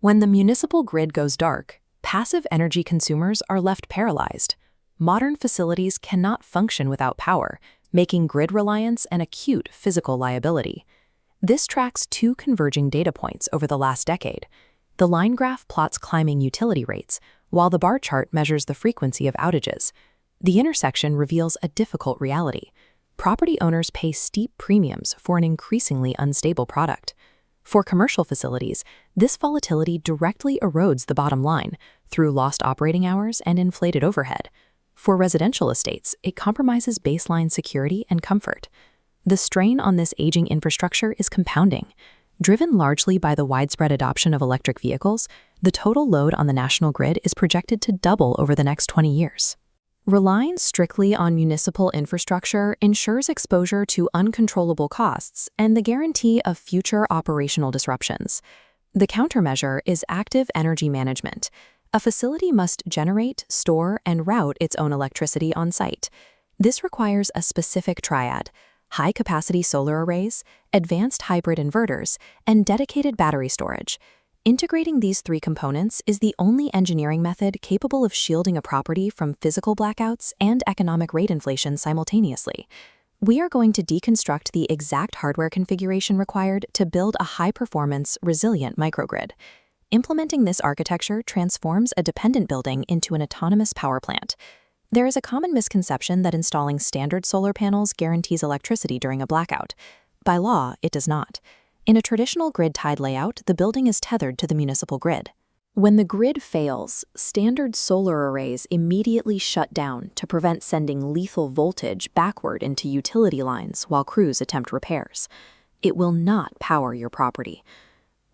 When the municipal grid goes dark, passive energy consumers are left paralyzed. Modern facilities cannot function without power, making grid reliance an acute physical liability. This tracks two converging data points over the last decade. The line graph plots climbing utility rates, while the bar chart measures the frequency of outages. The intersection reveals a difficult reality. Property owners pay steep premiums for an increasingly unstable product. For commercial facilities, this volatility directly erodes the bottom line through lost operating hours and inflated overhead. For residential estates, it compromises baseline security and comfort. The strain on this aging infrastructure is compounding. Driven largely by the widespread adoption of electric vehicles, the total load on the national grid is projected to double over the next 20 years. Relying strictly on municipal infrastructure ensures exposure to uncontrollable costs and the guarantee of future operational disruptions. The countermeasure is active energy management. A facility must generate, store, and route its own electricity on site. This requires a specific triad: high-capacity solar arrays, advanced hybrid inverters, and dedicated battery storage. Integrating these three components is the only engineering method capable of shielding a property from physical blackouts and economic rate inflation simultaneously. We are going to deconstruct the exact hardware configuration required to build a high-performance, resilient microgrid. Implementing this architecture transforms a dependent building into an autonomous power plant. There is a common misconception that installing standard solar panels guarantees electricity during a blackout. By law, it does not. In a traditional grid-tied layout, the building is tethered to the municipal grid. When the grid fails, standard solar arrays immediately shut down to prevent sending lethal voltage backward into utility lines while crews attempt repairs. It will not power your property.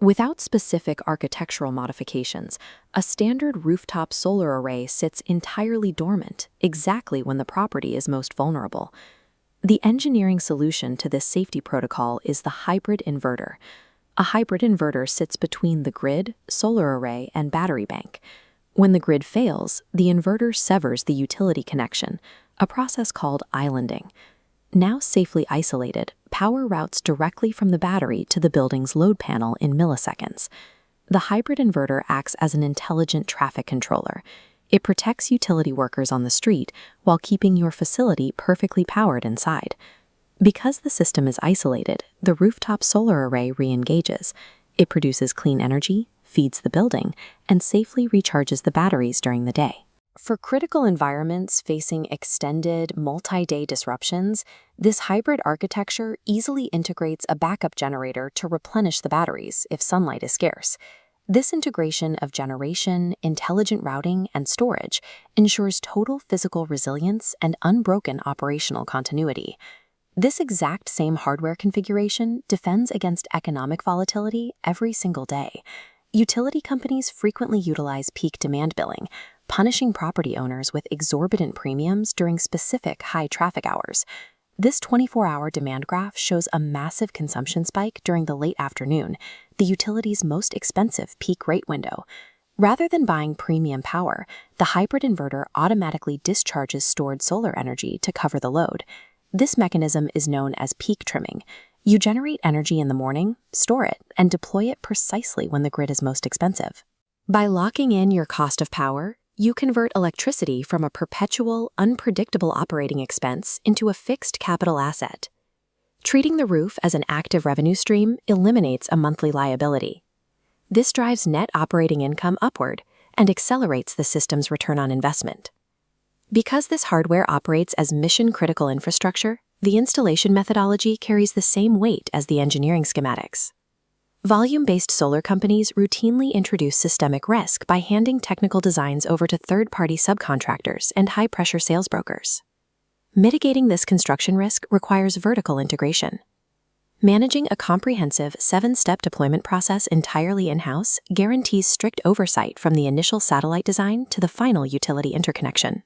Without specific architectural modifications, a standard rooftop solar array sits entirely dormant, exactly when the property is most vulnerable. The engineering solution to this safety protocol is the hybrid inverter. A hybrid inverter sits between the grid, solar array, and battery bank. When the grid fails, the inverter severs the utility connection, a process called islanding. Now safely isolated, power routes directly from the battery to the building's load panel in milliseconds. The hybrid inverter acts as an intelligent traffic controller. It protects utility workers on the street while keeping your facility perfectly powered inside. Because the system is isolated, the rooftop solar array re-engages. It produces clean energy, feeds the building, and safely recharges the batteries during the day. For critical environments facing extended, multi-day disruptions, this hybrid architecture easily integrates a backup generator to replenish the batteries if sunlight is scarce. This integration of generation, intelligent routing, and storage ensures total physical resilience and unbroken operational continuity. This exact same hardware configuration defends against economic volatility every single day. Utility companies frequently utilize peak demand billing, punishing property owners with exorbitant premiums during specific high traffic hours. This 24-hour demand graph shows a massive consumption spike during the late afternoon, the utility's most expensive peak rate window. Rather than buying premium power, the hybrid inverter automatically discharges stored solar energy to cover the load. This mechanism is known as peak trimming. You generate energy in the morning, store it, and deploy it precisely when the grid is most expensive. By locking in your cost of power, you convert electricity from a perpetual, unpredictable operating expense into a fixed capital asset. Treating the roof as an active revenue stream eliminates a monthly liability. This drives net operating income upward and accelerates the system's return on investment. Because this hardware operates as mission-critical infrastructure, the installation methodology carries the same weight as the engineering schematics. Volume-based solar companies routinely introduce systemic risk by handing technical designs over to third-party subcontractors and high-pressure sales brokers. Mitigating this construction risk requires vertical integration. Managing a comprehensive 7-step deployment process entirely in-house guarantees strict oversight from the initial satellite design to the final utility interconnection.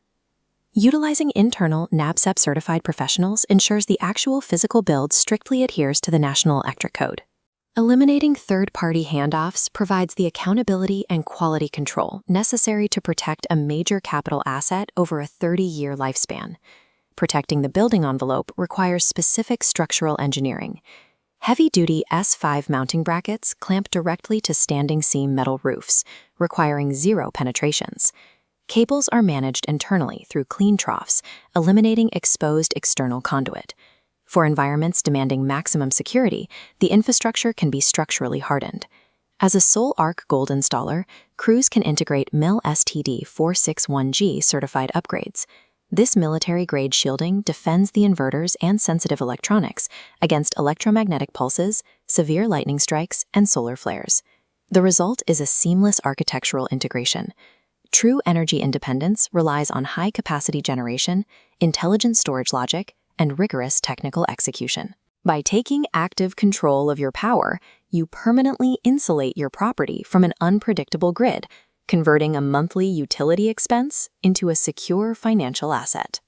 Utilizing internal NABCEP-certified professionals ensures the actual physical build strictly adheres to the National Electric Code. Eliminating third-party handoffs provides the accountability and quality control necessary to protect a major capital asset over a 30-year lifespan. Protecting the building envelope requires specific structural engineering. Heavy-duty S5 mounting brackets clamp directly to standing seam metal roofs, requiring 0 penetrations. Cables are managed internally through clean troughs, eliminating exposed external conduit. For environments demanding maximum security, the infrastructure can be structurally hardened. As a sole ARC Gold installer, crews can integrate MIL STD 461G certified upgrades. This military-grade shielding defends the inverters and sensitive electronics against electromagnetic pulses, severe lightning strikes, and solar flares. The result is a seamless architectural integration. True energy independence relies on high-capacity generation, intelligent storage logic, and rigorous technical execution. By taking active control of your power, you permanently insulate your property from an unpredictable grid, converting a monthly utility expense into a secure financial asset.